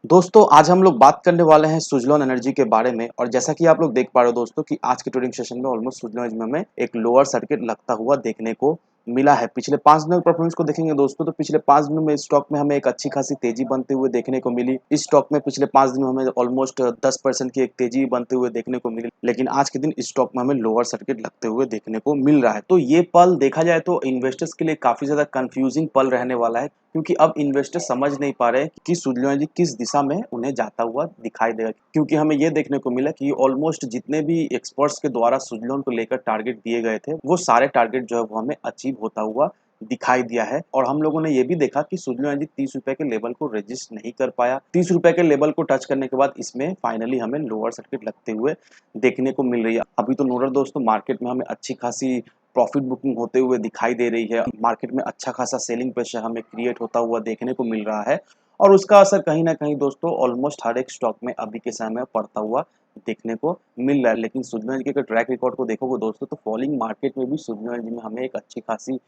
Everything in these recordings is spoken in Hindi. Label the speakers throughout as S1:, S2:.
S1: दोस्तों आज हम लोग बात करने वाले हैं सुज़लॉन एनर्जी के बारे में। और जैसा कि आप लोग देख पा रहे हो दोस्तों कि आज के ट्रेडिंग सेशन में ऑलमोस्ट सुज़लॉन एनर्जी में हमें एक लोअर सर्किट लगता हुआ देखने को मिला है। पिछले 5 दिनों के परफॉर्मेंस को देखेंगे दोस्तों, तो पिछले 5 दिनों में इस स्टॉक में हमें एक अच्छी खासी तेजी बनते हुए देखने को मिली। इस स्टॉक में पिछले 5 दिनों में हमें ऑलमोस्ट 10% की एक तेजी बनते हुए देखने को मिली, लेकिन आज के दिन इस स्टॉक में हमें लोअर सर्किट लगते हुए देखने को मिल रहा है। तो ये पल देखा जाए तो इन्वेस्टर्स के लिए काफी ज्यादा कंफ्यूजिंग पल रहने वाला है, क्योंकि अब इन्वेस्टर समझ नहीं पा रहे कि सुज़लॉन एनर्जी किस दिशा में उन्हें जाता हुआ दिखाई देगा। क्योंकि हमें ये देखने को मिला कि ऑलमोस्ट जितने भी एक्सपर्ट्स के द्वारा सुज़लॉन को लेकर टारगेट दिए गए थे, वो सारे टारगेट जो है वो हमें अचीव होता हुआ दिखाई दिया है। और हम लोगों ने ये भी देखा कि सुज़लॉन एनर्जी 30 रुपए के लेवल को रजिस्ट नहीं कर पाया। 30 रुपए के लेवल को टच करने के बाद इसमें फाइनली हमें लोअर सर्किट लगते हुए देखने को मिल रही है। अभी तो नोटर दोस्तों मार्केट में हमें अच्छी खासी प्रॉफिट बुकिंग होते हुए दिखाई दे रही है। मार्केट में अच्छा खासा सेलिंग प्रेशर हमें क्रिएट होता हुआ देखने को मिल रहा है, और उसका असर कहीं ना कहीं दोस्तों ऑलमोस्ट हर एक स्टॉक में अभी के समय में पड़ता हुआ देखने को मिल रहा है। लेकिन सुज़लॉन एनर्जी के ट्रैक रिकॉर्ड को देखोगे दोस्तों, तो फॉलिंग मार्केट में भी सुज़लॉन एनर्जी में हमें एक अच्छी खासी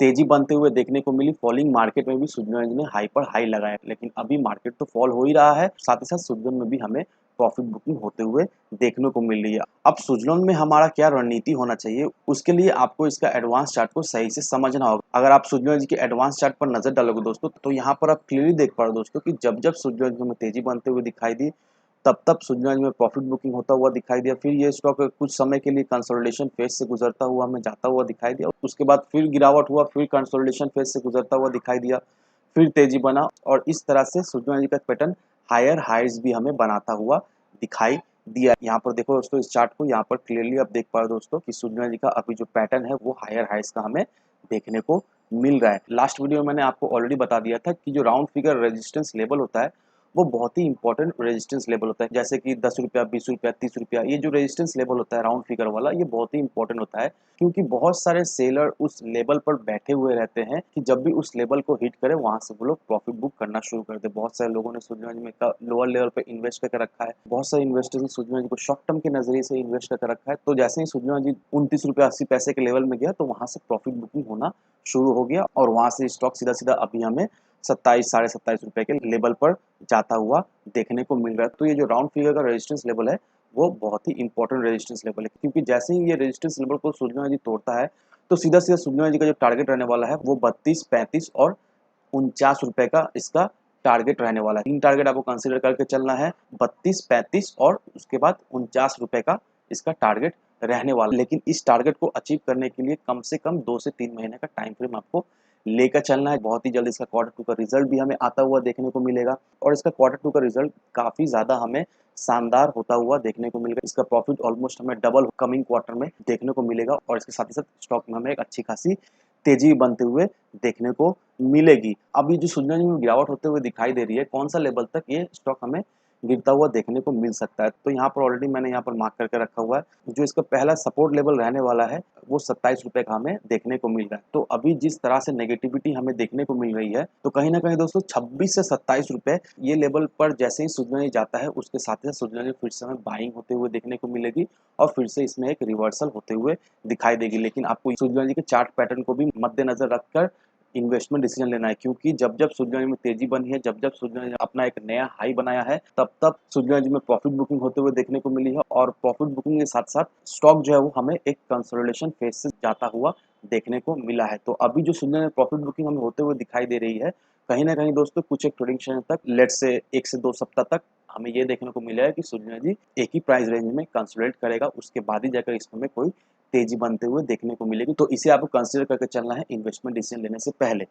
S1: तेजी बनते हुए देखने को मिली। फॉलिंग मार्केट में भी सुज़लॉन एनर्जी ने हाई पर हाई लगाया, लेकिन अभी मार्केट तो फॉल हो ही रहा है, साथ ही साथ सुज़लॉन में भी हमें प्रॉफिट बुकिंग होते हुए देखने को मिल रही है। अब सुज़लॉन में हमारा क्या रणनीति होना चाहिए, उसके लिए आपको इसका एडवांस चार्ट को सही से समझना होगा। अगर आप सुज़लॉन एनर्जी के एडवांस चार्ट पर नजर डालोगे दोस्तों, तो यहाँ पर आप क्लियरली देख पा रहे हो दोस्तों कि जब जब सुज़लॉन एनर्जी में तेजी बनते हुए दिखाई दी, तब तब सुज़लॉन एनर्जी में प्रॉफिट बुकिंग होता हुआ दिखाई दिया। फिर ये स्टॉक कुछ समय के लिए कंसोलिडेशन फेज से गुजरता हुआ हमें जाता हुआ दिखाई दिया। उसके बाद फिर गिरावट हुआ, फिर कंसोलिडेशन फेज से गुजरता हुआ दिखाई दिया, फिर तेजी बना, और इस तरह से सुज़लॉन एनर्जी का पैटर्न हायर हाइज भी हमें बनाता हुआ दिखाई दिया। यहाँ पर देखो दोस्तों इस चार्ट को, यहाँ पर क्लियरली आप देख पा रहे हो दोस्तों कि सुज़लॉन एनर्जी का अभी जो पैटर्न है वो हायर हाइज का हमें देखने को मिल रहा है। लास्ट वीडियो में मैंने आपको ऑलरेडी बता दिया था कि जो राउंड फिगर रेजिस्टेंस लेवल होता है वो बहुत ही इंपॉर्टेंट रेजिस्टेंस लेवल होता है। जैसे कि 10 रुपया, 20 रुपया, 30 रुपया, ये जो रेजिस्टेंस लेवल होता है राउंड फिगर वाला, ये बहुत ही इंपॉर्टेंट होता है, क्योंकि बहुत सारे सेलर उस लेवल पर बैठे हुए रहते हैं कि जब भी उस लेवल को हिट करे वहां से वो लोग प्रॉफिट बुक करना शुरू कर दे। बहुत सारे लोगों ने सुज़लॉन एनर्जी में लोअर लेवल पे इन्वेस्ट करके रखा है, बहुत सारे इन्वेस्टर्स ने सुज़लॉन एनर्जी को शॉर्ट टर्म के नजरिए से इन्वेस्ट करके रखा है। तो जैसे ही सुज़लॉन एनर्जी 29 रुपया 80 पैसे के लेवल में गया, तो वहां से प्रॉफिट बुकिंग होना शुरू हो गया, और वहां से स्टॉक सीधा सीधा अभी हमें 27 साढ़े 27 रुपए के लेवल पर जाता हुआ देखने को मिल रहा है। तो ये जो राउंड फिगर का रेजिस्टेंस लेवल है वो बहुत ही इंपॉर्टेंट रेजिस्टेंस लेवल है, क्योंकि जैसे ही ये रेजिस्टेंस लेवल को सुज़लॉन एनर्जी तोड़ता है, तो सीधा सीधा सुज़लॉन एनर्जी का जो टारगेट रहने वाला है वो 32, 35 और 49 रुपए का इसका टारगेट रहने वाला है। 3 टारगेट आपको कंसिडर करके चलना है, 32, 35 और उसके बाद 49 रुपए का इसका टारगेट रहने वाला है। लेकिन इस टारगेट को अचीव करने के लिए कम से कम 2 से 3 महीने का टाइम फ्रेम आपको लेकर चलना है। बहुत ही जल्द इसका क्वार्टर टू का रिजल्ट भी हमें आता हुआ देखने को मिलेगा, और इसका क्वार्टर टू का रिजल्ट काफी ज्यादा हमें शानदार होता हुआ देखने को मिलेगा। इसका प्रॉफिट ऑलमोस्ट हमें डबल कमिंग क्वार्टर में देखने को मिलेगा, और इसके साथ ही साथ स्टॉक में हमें एक अच्छी खासी तेजी बनते हुए देखने को मिलेगी। अब ये जो सुज़लॉन एनर्जी में गिरावट होते हुए दिखाई दे रही है, कौन सा लेवल तक ये स्टॉक हमें गिरता हुआ देखने को मिल सकता है, तो यहाँ पर ऑलरेडी मैंने यहाँ पर मार्क करके रखा हुआ है। जो इसका पहला सपोर्ट लेवल रहने वाला है वो 27 रुपए का हमें देखने को मिल रहा है। तो अभी जिस तरह से नेगेटिविटी हमें देखने को मिल रही है, तो कहीं ना कहीं दोस्तों 26 से 27 रुपए ये लेवल पर जैसे ही सुज़लॉन एनर्जी जाता है, उसके साथ ही सुज़लॉन एनर्जी फिर से हमें बाइंग होते हुए देखने को मिलेगी, और फिर से इसमें एक रिवर्सल होते हुए दिखाई देगी। लेकिन आपको सुज़लॉन एनर्जी के चार्ट पैटर्न को भी मद्देनजर रखकर इन्वेस्टमेंट डिसीजन लेना है, क्योंकि जब जब सुज़लॉन एनर्जी में तेजी बनी है, जब जब सुज़लॉन एनर्जी अपना एक नया हाई बनाया है, तब तब सुज़लॉन एनर्जी में प्रॉफिट बुकिंग होते हुए देखने को मिली है, और प्रॉफिट बुकिंग के साथ साथ स्टॉक जो है वो हमें एक कंसोलिडेशन फेज से जाता हुआ देखने को मिला है। तो अभी जो सुज़लॉन एनर्जी प्रॉफिट बुकिंग हमें होते हुए दिखाई दे रही है, कहीं ना कहीं दोस्तों कुछ एक ट्रेडिंग सेशन तक, लेट से 1 से 2 सप्ताह तक हमें ये देखने को मिला है कि सुज़लॉन एनर्जी एक ही प्राइस रेंज में कंसोलिडेट करेगा, उसके बाद ही जाकर इसमें कोई तेजी बनते हुए देखने को मिलेगी। तो इसे आपको कंसिडर करके चलना है इन्वेस्टमेंट डिसीजन लेने से पहले।